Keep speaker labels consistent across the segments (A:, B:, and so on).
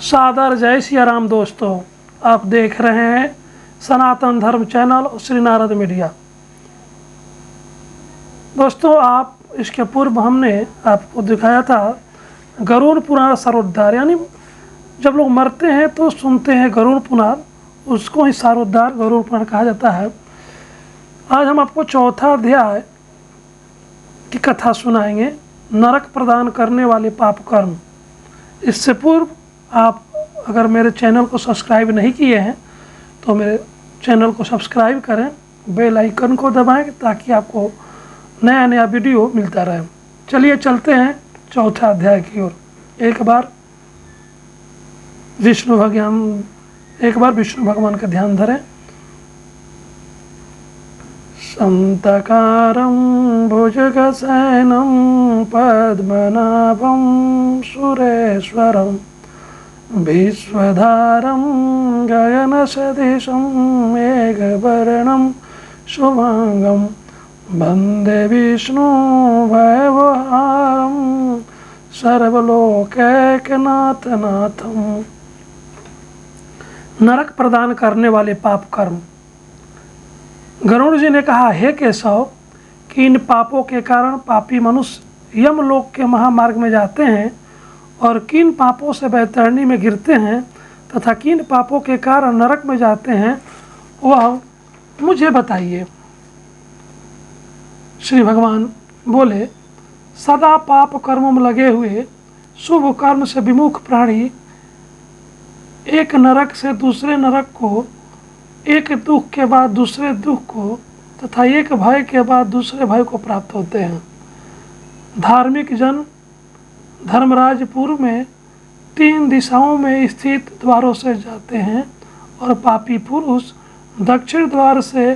A: सादर जय सिया राम दोस्तों, आप देख रहे हैं सनातन धर्म चैनल और श्री नारद मीडिया। दोस्तों, आप इसके पूर्व हमने आपको दिखाया था गरुड़ पुराण सारोद्धार, यानी जब लोग मरते हैं तो सुनते हैं गरुड़ पुराण, उसको ही सारोद्धार गरुड़ पुराण कहा जाता है। आज हम आपको चौथा अध्याय की कथा सुनाएंगे, नरक प्रदान करने वाले पाप कर्म। इससे पूर्व आप अगर मेरे चैनल को सब्सक्राइब नहीं किए हैं तो मेरे चैनल को सब्सक्राइब करें, बेल आइकन को दबाएं ताकि आपको नया नया वीडियो मिलता रहे। चलिए चलते हैं चौथा अध्याय की ओर। एक बार विष्णु भगवान का ध्यान धरें। संतकारं भुजगशयनं पद्मनाभं सुरेश्वरं विश्वधारं गगनसदृशं मेघवर्णं शुभांगं वन्दे विष्णुभयवहारं सर्वलोकैकनाथनाथं। नरक प्रदान करने वाले पाप कर्म। गरुड़ जी ने कहा, हे केशव, कि इन पापों के कारण पापी मनुष्य यमलोक के महामार्ग में जाते हैं और किन पापों से बैतरणी में गिरते हैं तथा किन पापों के कारण नरक में जाते हैं वह मुझे बताइए। श्री भगवान बोले, सदा पाप कर्मों में लगे हुए शुभ कर्म से विमुख प्राणी एक नरक से दूसरे नरक को, एक दुख के बाद दूसरे दुख को तथा एक भय के बाद दूसरे भय को प्राप्त होते हैं। धार्मिक जन धर्मराजपुर में 3 दिशाओं में स्थित द्वारों से जाते हैं और पापी पुरुष दक्षिण द्वार से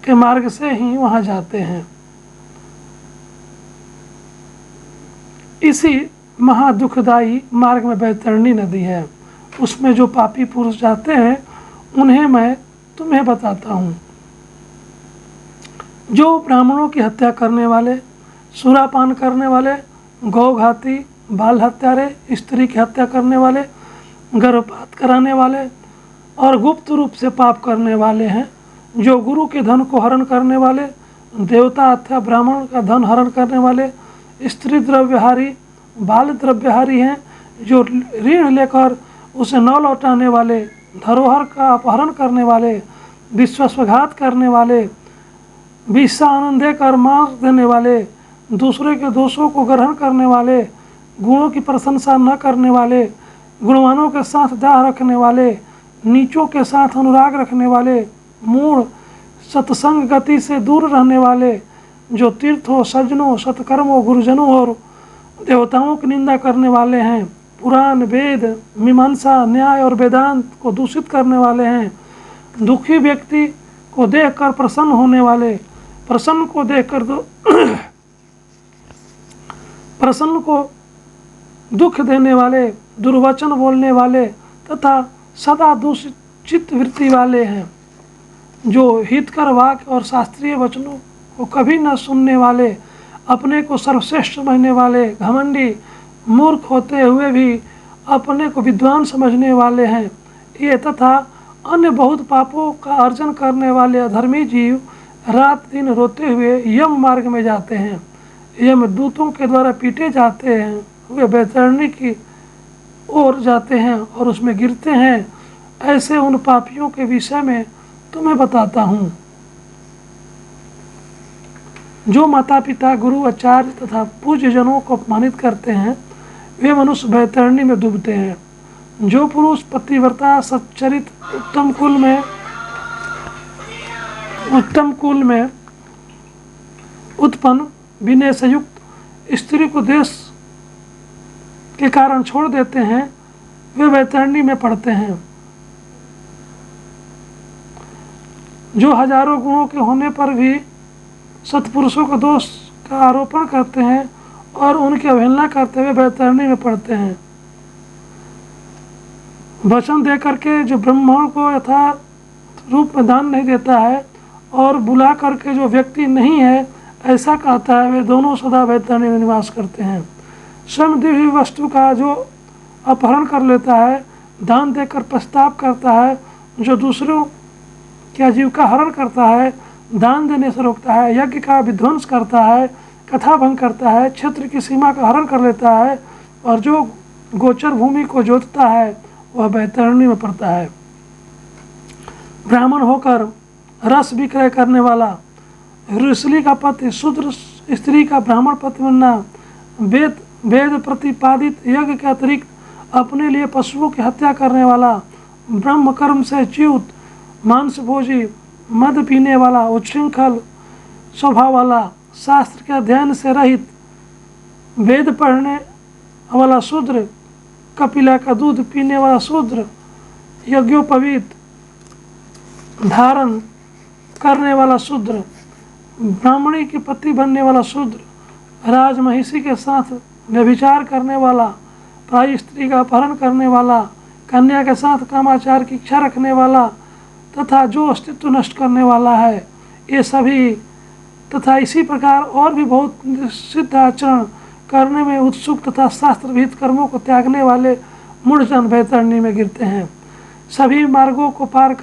A: के मार्ग से ही वहां जाते हैं। इसी महादुखदायी मार्ग में बैतरणी नदी है, उसमें जो पापी पुरुष जाते हैं उन्हें मैं तुम्हें बताता हूँ। जो ब्राह्मणों की हत्या करने वाले, सुरापान करने वाले, गौघाती, बाल हत्यारे, स्त्री की हत्या करने वाले, गर्भपात कराने वाले और गुप्त रूप से पाप करने वाले हैं, जो गुरु के धन को हरण करने वाले, देवता अथवा ब्राह्मण का धन हरण करने वाले, स्त्री द्रव्यहारी, बाल द्रव्यहारी हैं, जो ऋण लेकर उसे न लौटाने वाले, धरोहर का अपहरण करने वाले, विश्वासघात करने वाले, विषा आनंद देकर मार देने वाले, दूसरे के दोषों को ग्रहण करने वाले, गुणों की प्रशंसा न करने वाले, गुणवानों के साथ दाह रखने वाले, नीचों के साथ अनुराग रखने वाले, मूढ़, सत्संग गति से दूर रहने वाले, जो तीर्थों, सज्जनों, सत्कर्मों, गुरुजनों और देवताओं की निंदा करने वाले हैं, पुराण, वेद, मीमांसा, न्याय और वेदांत को दूषित करने वाले हैं, दुखी व्यक्ति को देखकर प्रसन्न होने वाले, प्रसन्न को दुख देने वाले, दुर्वचन बोलने वाले तथा सदा दूषित चित्त वृत्ति वाले हैं, जो हितकर वाक्य और शास्त्रीय वचनों को कभी न सुनने वाले, अपने को सर्वश्रेष्ठ समझने वाले, घमंडी, मूर्ख होते हुए भी अपने को विद्वान समझने वाले हैं। ये तथा अन्य बहुत पापों का अर्जन करने वाले अधर्मी जीव रात दिन रोते हुए यम मार्ग में जाते हैं। यम दूतों के द्वारा पीटे जाते हैं, वे बैतरणी की ओर जाते हैं और उसमें गिरते हैं। ऐसे उन पापियों के विषय में तुम्हें बताता हूँ। जो माता पिता, गुरु, आचार्य तथा पूज्य जनों को अपमानित करते हैं वे मनुष्य बैतरणी में डूबते हैं। जो पुरुष पतिव्रता, सच्चरित, उत्तम कुल में उत्पन्न विनय से युक्त स्त्री को देश के कारण छोड़ देते हैं वे बैतरणी में पड़ते हैं। जो हजारों गुणों के होने पर भी सत्पुरुषों को दोष का आरोपण करते हैं और उनकी अवहेलना करते हुए बैतरणी में पड़ते हैं। वचन दे करके जो ब्राह्मण को यथार्थ रूप में दान नहीं देता है और बुला करके जो व्यक्ति नहीं है ऐसा कहता है, वे दोनों सदा बैतरणी में निवास करते हैं। स्वयं दिव्य वस्तु का जो अपहरण कर लेता है, दान देकर पछतावा करता है, जो दूसरों की आजीविका हरण करता है, दान देने से रोकता है, यज्ञ का विध्वंस करता है, कथा भंग करता है, क्षेत्र की सीमा का हरण कर लेता है, और जो गोचर भूमि को जोतता है वह बैतरणी में पड़ता है। ब्राह्मण होकर रस विक्रय करने वाला, ऋषि का पति शूद्र स्त्री का ब्राह्मण पति बनना, वेद प्रतिपादित यज्ञ के अतिरिक्त अपने लिए पशुओं की हत्या करने वाला, ब्रह्म कर्म से च्युत, मांस भोजी, मद पीने वाला, उच्छृंखल स्वभाव वाला, शास्त्र के अध्ययन से रहित, वेद पढ़ने वाला शूद्र, कपिला का दूध पीने वाला शूद्र, यज्ञोपवीत धारण करने वाला शूद्र, ब्राह्मणी के पति बनने वाला शूद्र, राजमहिषी के साथ व्यभिचार करने वाला, प्राय स्त्री का अपहरण करने वाला, कन्या के साथ कामाचार की इच्छा रखने वाला तथा जो अस्तित्व नष्ट करने वाला है, ये सभी तथा इसी प्रकार और भी बहुत सिद्ध आचरण करने में उत्सुक तथा शास्त्र विहित कर्मों को त्यागने वाले मूढ़जन बैतरणी में गिरते हैं। सभी मार्गों को पार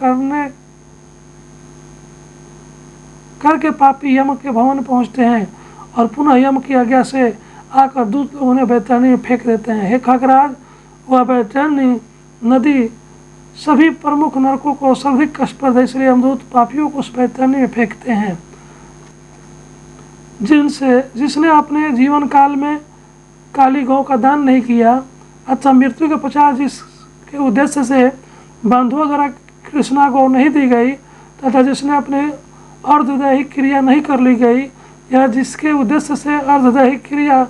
A: करके पापी यम के भवन पहुंचते हैं और पुनः यम की आज्ञा से आकर दूत लोग उन्हें बैतरणी में फेंक देते हैं। हे खगराज, वह बैतरणी नदी सभी प्रमुख नरकों को सर्वाधिक कष्ट प्रद है, इसलिए यमदूत पापियों को उस बैतरणी में फेंकते हैं। जिसने अपने जीवन काल में काली गौ का दान नहीं किया अथवा मृत्यु के पश्चात जिसके उद्देश्य से बंधुओं द्वारा कृष्णा गौ नहीं दी गई तथा जिसने अपने अर्धदैहिक क्रिया नहीं कर ली गई या जिसके उद्देश्य से अर्धदैहिक क्रिया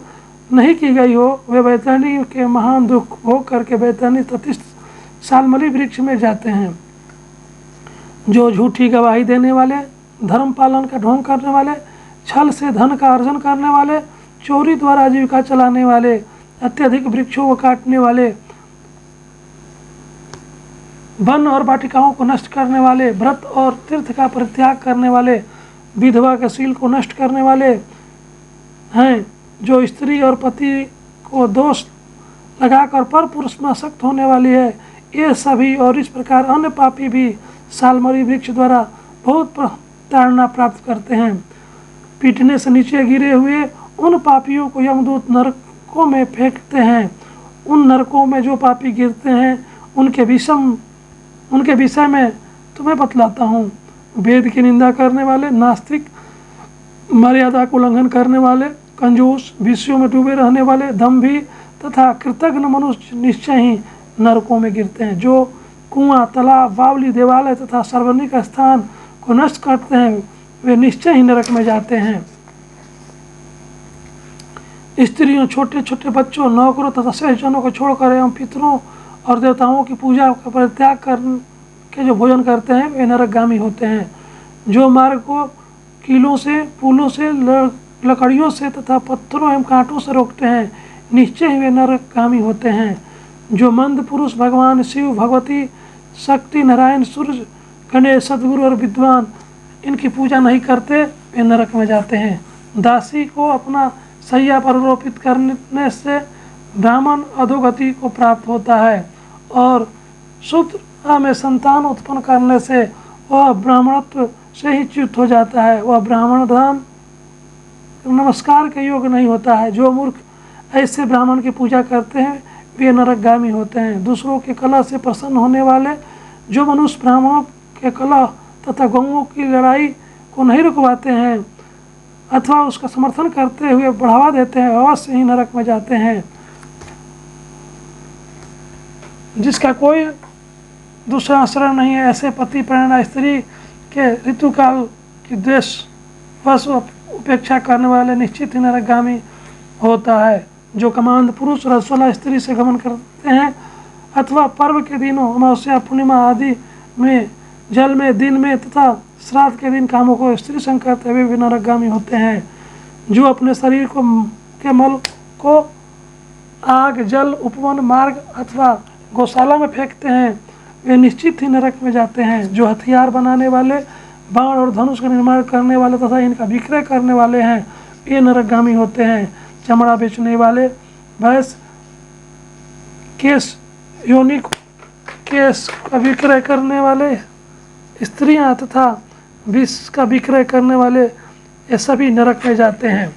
A: नहीं की गई हो, वे बैतरणी के महान दुख भोग करके बैतरणी तथिस्थ सालमली वृक्ष में जाते हैं। जो झूठी गवाही देने वाले, धर्म पालन का ढोंग करने वाले, छल से धन का अर्जन करने वाले, चोरी द्वारा आजीविका चलाने वाले, अत्यधिक वृक्षों को काटने वाले, वन और वाटिकाओं को नष्ट करने वाले, व्रत और तीर्थ का परित्याग करने वाले, विधवा के शील को नष्ट करने वाले हैं, जो स्त्री और पति को दोष लगाकर पर पुरुष में आसक्त होने वाली है, ये सभी और इस प्रकार अन्य पापी भी सालमली वृक्ष द्वारा बहुत ताड़ना प्राप्त करते हैं। पीटने से नीचे गिरे हुए उन पापियों को यमदूत नरकों में फेंकते हैं। उन नरकों में जो पापी गिरते हैं उनके विषय में तुम्हें बतलाता हूँ। वेद की निंदा करने वाले, नास्तिक, मर्यादा को उल्लंघन करने वाले, कंजूस, विषयों में डूबे रहने वाले, दंभी तथा कृतज्ञ मनुष्य निश्चय ही नरकों में गिरते हैं। जो कुआं, तालाब, बावली, देवालय तथा सार्वजनिक स्थान को नष्ट करते हैं वे निश्चय ही नरक में जाते हैं। स्त्रियों, छोटे छोटे बच्चों, नौकरों तथा सहजनों को छोड़कर एवं पितरों और देवताओं की पूजा का परित्याग करके जो भोजन करते हैं वे नरकगामी होते हैं। जो मार्ग को कीलों से, पुलों से, लकड़ियों से तथा पत्थरों एवं कांटों से रोकते हैं निश्चय ही वे नरकगामी होते हैं। जो मंद पुरुष भगवान शिव, भगवती, शक्ति, नारायण, सूर्य, गणेश, सदगुरु और विद्वान इनकी पूजा नहीं करते वे नरक में जाते हैं। दासी को अपना सैया पर आरोपित करने से ब्राह्मण अधोगति को प्राप्त होता है और शूद्र में संतान उत्पन्न करने से वह ब्राह्मणत्व से ही च्युत हो जाता है। वह ब्राह्मण धर्म नमस्कार के योग्य नहीं होता है। जो मूर्ख ऐसे ब्राह्मण की पूजा करते हैं वे नरकगामी होते हैं। दूसरों के कला से प्रसन्न होने वाले, जो मनुष्य ब्राह्मणों के कला तथा गौओं की लड़ाई को नहीं रुकवाते हैं अथवा उसका समर्थन करते हुए बढ़ावा देते हैं, अवश्य ही नरक में जाते हैं। जिसका कोई दूसरा आश्रय नहीं है, ऐसे पति प्रेरणा स्त्री के ऋतुकाल की द्वेष वश उपेक्षा करने वाले निश्चित ही नरकगामी होता है। जो कमांड पुरुष रसोला स्त्री से गमन करते हैं अथवा पर्व के दिनों, अमावस्या, पूर्णिमा आदि में, जल में, दिन में तथा श्राद्ध के दिन कामों को स्त्री संग करते हुए भी नरकगामी होते हैं। जो अपने शरीर के मल को आग, जल, उपवन, मार्ग अथवा गौशाला में फेंकते हैं वे निश्चित ही नरक में जाते हैं। जो हथियार बनाने वाले, बाण और धनुष का निर्माण करने वाले तथा इनका विक्रय करने वाले हैं ये नरकगामी होते हैं। चमड़ा बेचने वाले, भैंस केश योनि केश का विक्रय करने वाले स्त्रियां तथा विष का विक्रय करने वाले ये सभी नरक में जाते हैं।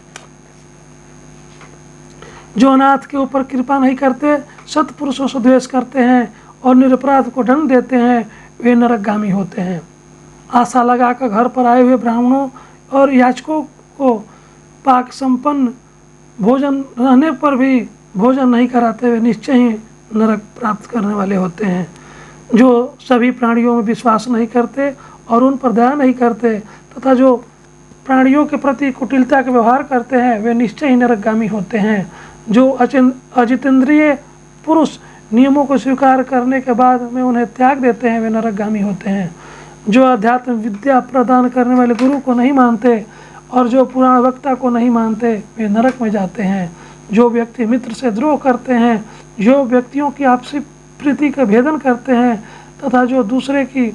A: जो अनाथ के ऊपर कृपा नहीं करते, सत्पुरुषों से द्वेष करते हैं और निरपराध को दंड देते हैं, वे नरकगामी होते हैं। आशा लगाकर घर पर आए हुए ब्राह्मणों और याचकों को पाक संपन्न भोजन रहने पर भी भोजन नहीं कराते, वे निश्चय ही नरक प्राप्त करने वाले होते हैं। जो सभी प्राणियों में विश्वास नहीं करते और उन पर दया नहीं करते तथा जो प्राणियों के प्रति कुटिलता का व्यवहार करते हैं, वे निश्चय ही नरकगामी होते हैं। जो अजितेंद्रिय पुरुष नियमों को स्वीकार करने के बाद में उन्हें त्याग देते हैं, वे नरकगामी होते हैं। जो अध्यात्म विद्या प्रदान करने वाले गुरु को नहीं मानते और जो पुराण वक्ता को नहीं मानते, वे नरक में जाते हैं। जो व्यक्ति मित्र से द्रोह करते हैं, जो व्यक्तियों की आपसी प्रीति का भेदन करते हैं तथा जो दूसरे की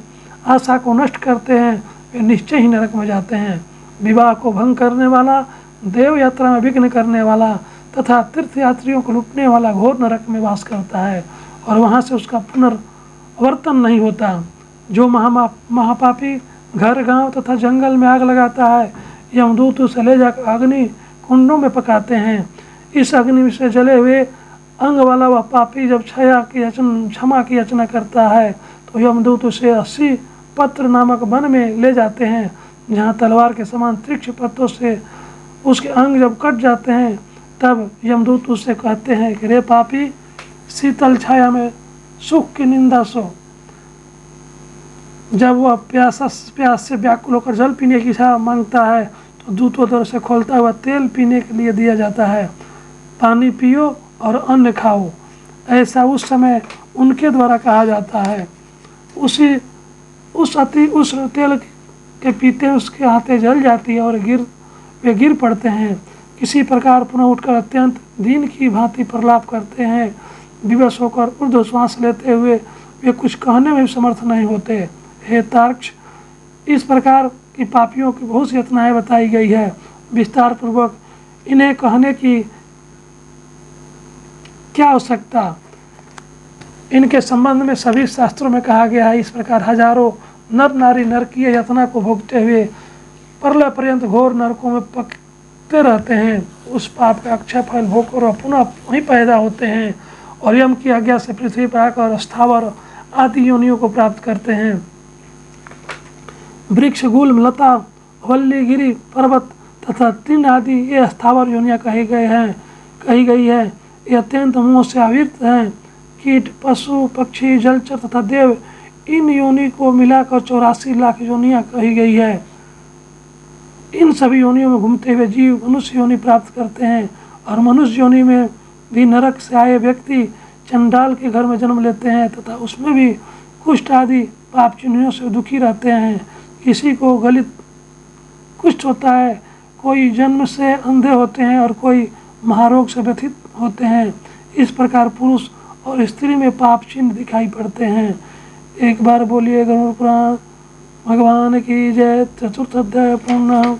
A: आशा को नष्ट करते हैं, वे निश्चय ही नरक में जाते हैं। विवाह को भंग करने वाला, देव यात्रा में विघ्न करने वाला तथा तीर्थयात्रियों को लूटने वाला घोर नरक में वास करता है और वहाँ से उसका पुनर्वर्तन नहीं होता। जो महापापी घर गांव तथा जंगल में आग लगाता है, यमदूत उसे ले जाकर अग्नि कुंडों में पकाते हैं। इस अग्नि से जले हुए अंग वाला वह पापी जब क्षमा की याचना करता है तो यमदूत उसे 80 पत्र नामक वन में ले जाते हैं, जहाँ तलवार के समान तीक्ष्ण पत्तों से उसके अंग जब कट जाते हैं, तब यमदूत उससे कहते हैं कि रे पापी, शीतल छाया में सुख की निंदा सो। जब वह प्यास से व्याकुल होकर जल पीने की इच्छा मांगता है तो दूतों द्वारा से खोलता हुआ तेल पीने के लिए दिया जाता है। पानी पियो और अन्न खाओ, ऐसा उस समय उनके द्वारा कहा जाता है। उस तेल के पीते उसके हाथें जल जाती है और वे गिर पड़ते हैं। किसी प्रकार पुनः उठकर अत्यंत दीन की भांति प्रलाप करते हैं। विवश होकर ऊर्ध्व श्वास लेते हुए वे कुछ कहने में समर्थ नहीं होते। हे तार्क्ष, इस प्रकार की पापियों की बहुत सी यातनाएं बताई गई है। विस्तार पूर्वक इन्हें कहने की क्या आवश्यकता, इनके संबंध में सभी शास्त्रों में कहा गया है। इस प्रकार हजारों नर नारी नरकीय यातना को भोगते हुए प्रलय पर्यंत घोर नरकों में पकते रहते हैं। उस पाप का अक्षय फल भोगकर वह पुनः वहीं पैदा होते हैं और यम की आज्ञा से पृथ्वी पर आकर स्थावर आदि योनियों को प्राप्त करते हैं। वृक्ष, गुल्म, लता, वल्ली, गिरी, पर्वत तथा तीन आदि ये स्थावर योनियाँ कही गई है। ये अत्यंत मोह से आवृत हैं। कीट, पशु, पक्षी, जलचर तथा देव, इन योनि को मिलाकर 84 लाख योनियाँ कही गई है। इन सभी योनियों में घूमते हुए जीव मनुष्य योनि प्राप्त करते हैं और मनुष्य योनि में भी नरक से आए व्यक्ति चंडाल के घर में जन्म लेते हैं तथा उसमें भी कुष्ठ आदि पाप चिन्हों से दुखी रहते हैं। किसी को गलित कुष्ठ होता है, कोई जन्म से अंधे होते हैं और कोई महारोग से व्यथित होते हैं। इस प्रकार पुरुष और स्त्री में पाप चिन्ह दिखाई पड़ते हैं। एक बार बोलिए गरुड़ पुराण भगवान की जय। चतुर्थ अध्याय पूर्ण।